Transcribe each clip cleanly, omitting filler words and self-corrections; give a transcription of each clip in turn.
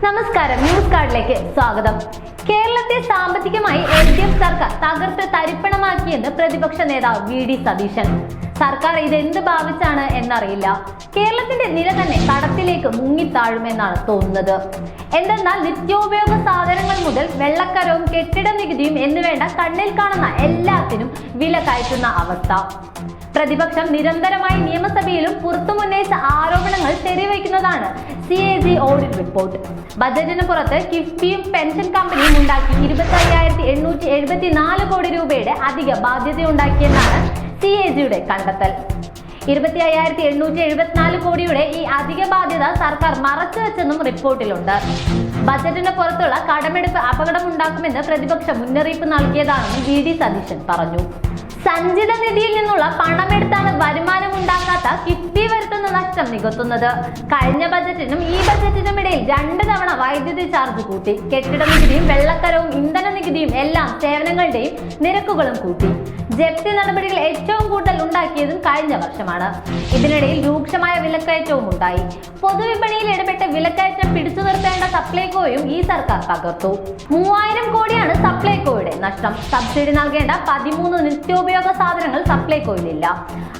നമസ്കാരം, ന്യൂസ് കാർഡിലേക്ക് സ്വാഗതം. കേരളത്തെ സാമ്പത്തികമായി LDF സർക്കാർ തകർത്ത് തരിപ്പണമാക്കിയെന്ന് പ്രതിപക്ഷ നേതാവ് VD സതീശൻ. സർക്കാർ ഇതെന്ത് ഭാവിച്ചാണ് എന്നറിയില്ല. കേരളത്തിന്റെ നില തന്നെ കടത്തിലേക്ക് മുങ്ങിത്താഴുമെന്നാണ് തോന്നുന്നത്. എന്തെന്നാൽ നിത്യോപയോഗ സാധനങ്ങൾ മുതൽ വെള്ളക്കരവും കെട്ടിട നികുതിയും എന്നുവേണ്ട കണ്ണിൽ കാണുന്ന എല്ലാത്തിനും വില കയറ്റുന്ന അവസ്ഥ. പ്രതിപക്ഷം നിരന്തരമായി നിയമസഭയിലും പുറത്തുമുന്നയിച്ച ആരോപണങ്ങൾ ശരിവയ്ക്കുന്നതാണ് CAG ഓഡിറ്റ് റിപ്പോർട്ട്. ബജറ്റിന് പുറത്ത് കിഫ്ബിയും പെൻഷൻ കമ്പനിയും ഉണ്ടാക്കി 25,874 കോടി രൂപയുടെ അധിക ബാധ്യതയുണ്ടാക്കിയെന്നാണ് CAGയുടെ കണ്ടെത്തൽ. 25,874 കോടിയുടെ ഈ അധിക ബാധ്യത സർക്കാർ മറച്ചുവെച്ചെന്നും റിപ്പോർട്ടിലുണ്ട്. ബജറ്റിന് പുറത്തുള്ള കടമെടുപ്പ് അപകടമുണ്ടാക്കുമെന്ന് പ്രതിപക്ഷം മുന്നറിയിപ്പ് നൽകിയതാണെന്ന് VD സതീശൻ പറഞ്ഞു. സഞ്ചിത നിധിയിൽ നിന്നുള്ള പണമെടുത്താണ് വരുമാനമുണ്ടാക്കാത്ത കിഫ്ബി വരുത്തുന്ന നഷ്ടം നികത്തുന്നത്. കഴിഞ്ഞ ബജറ്റിനും ഈ ബജറ്റിനും ഇടയിൽ 2 തവണ വൈദ്യുതി ചാർജ് കൂട്ടി. കെട്ടിട നികുതിയും വെള്ളക്കരവും ഇന്ധന നികുതിയും എല്ലാം സേവനങ്ങളുടെയും നിരക്കുകളും കൂട്ടി. ജപ്തി നടപടികൾ ഏറ്റവും കൂടുതൽ ഉണ്ടാക്കിയതും കഴിഞ്ഞ വർഷമാണ്. ഇതിനിടയിൽ രൂക്ഷമായ വിലക്കയറ്റവും ഉണ്ടായി. പൊതുവിപണിയിൽ ഇടപെട്ട് വിലക്കയറ്റം പിടിച്ചു നിർത്തേണ്ട സപ്ലൈകോയും ഈ സർക്കാർ തകർത്തു. 3000 കോടിയാണ് സപ്ലൈകോയുടെ നഷ്ടം. സബ്സിഡി നൽകേണ്ട 13 നിത്യോപയോഗ സാധനങ്ങൾ സപ്ലൈകോയിലില്ല.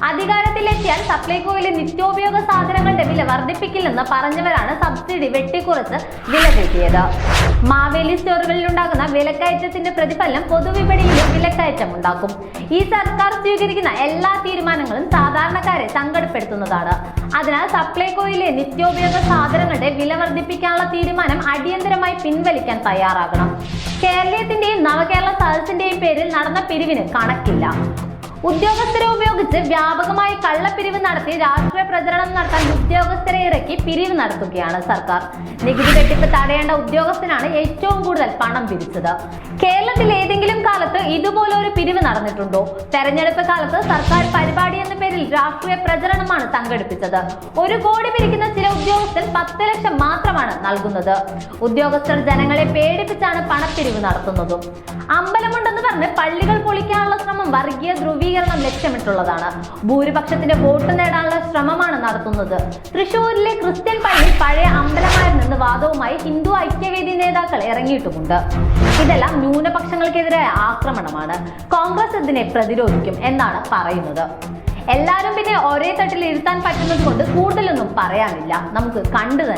അധികാരത്തിലെത്തിയാൽ സപ്ലൈകോയിലെ നിത്യോപയോഗ സാധനങ്ങളുടെ വില വർദ്ധിപ്പിക്കില്ലെന്ന് പറഞ്ഞവരാണ് സബ്സിഡി വെട്ടിക്കുറച്ച് വില കൂട്ടിയത്. മാവേലി സ്റ്റോറുകളിൽ ഉണ്ടാകുന്ന വിലക്കയറ്റത്തിന്റെ പ്രതിഫലനം പൊതുവിപണിയിലും വിലക്കയറ്റം ഉണ്ടാക്കും. ഈ സർക്കാർ സ്വീകരിക്കുന്ന എല്ലാ തീരുമാനങ്ങളും സാധാരണക്കാരെ സങ്കടപ്പെടുത്തുന്നതാണ്. അതിനാൽ സപ്ലൈകോയിലെ നിത്യോപയോഗ സാധനങ്ങളുടെ വില വർദ്ധിപ്പിക്കാനുള്ള തീരുമാനം അടിയന്തരമായി പിൻവലിക്കാൻ തയ്യാറാകണം. കേരളത്തിന്റെയും നവകേരള സദസ്സിന്റെയും പേരിൽ നടന്ന പിരിവിന് കണക്കില്ല. ഉദ്യോഗസ്ഥരെ ഉപയോഗിച്ച് വ്യാപകമായി കള്ളപ്പിരിവ് നടത്തി രാഷ്ട്രീയ പ്രചരണം നടത്താൻ ഉദ്യോഗസ്ഥരെ ഇറക്കി പിരിവ് നടത്തുകയാണ് സർക്കാർ. നികുതി വെട്ടിപ്പ് തടയേണ്ട ഉദ്യോഗസ്ഥനാണ് ഏറ്റവും കൂടുതൽ പണം പിരിച്ചത്. കേരളത്തിൽ ഏതെങ്കിലും കാലത്ത് ഇതുപോലൊരു പിരിവ് നടന്നിട്ടുണ്ടോ? തെരഞ്ഞെടുപ്പ് കാലത്ത് സർക്കാർ പരിപാടി എന്ന പേരിൽ രാഷ്ട്രീയ പ്രചരണമാണ് സംഘടിപ്പിച്ചത്. 1 കോടി പിരിക്കുന്ന ചില ഉദ്യോഗസ്ഥർ 10 ലക്ഷം മാത്രമാണ് നൽകുന്നത്. ഉദ്യോഗസ്ഥർ ജനങ്ങളെ പേടിപ്പിച്ചാണ് പണപ്പിരിവ് നടത്തുന്നതും. അമ്പലമുണ്ടെന്ന് പറഞ്ഞ് പള്ളികൾ പൊളിക്കാനുള്ള ശ്രമം വർഗീയ ധ്രുവീകരണം ലക്ഷ്യമിട്ടുള്ളതാണ്. ഭൂരിപക്ഷത്തിന്റെ വോട്ട് നേടാനുള്ള ശ്രമമാണ് നടത്തുന്നത്. തൃശൂരിലെ ക്രിസ്ത്യൻ പള്ളി പഴയ അമ്പലമായിരുന്നെന്ന് വാദവുമായി ഹിന്ദു ഐക്യവേദി നേതാക്കൾ ഇറങ്ങിയിട്ടുമുണ്ട്. ഇതെല്ലാം ന്യൂനപക്ഷങ്ങൾക്കെതിരായ ആക്രമണമാണ്. കോൺഗ്രസ് ഇതിനെ പ്രതിരോധിക്കും എന്നാണ് പറയുന്നത്. എല്ലാവരും പിന്നെ ഒരേ തട്ടിൽ ഇരുത്താൻ പറ്റുന്നത് കൊണ്ട് കൂടുതലൊന്നും പറയാനില്ല. നമുക്ക് കണ്ടു തന്നെ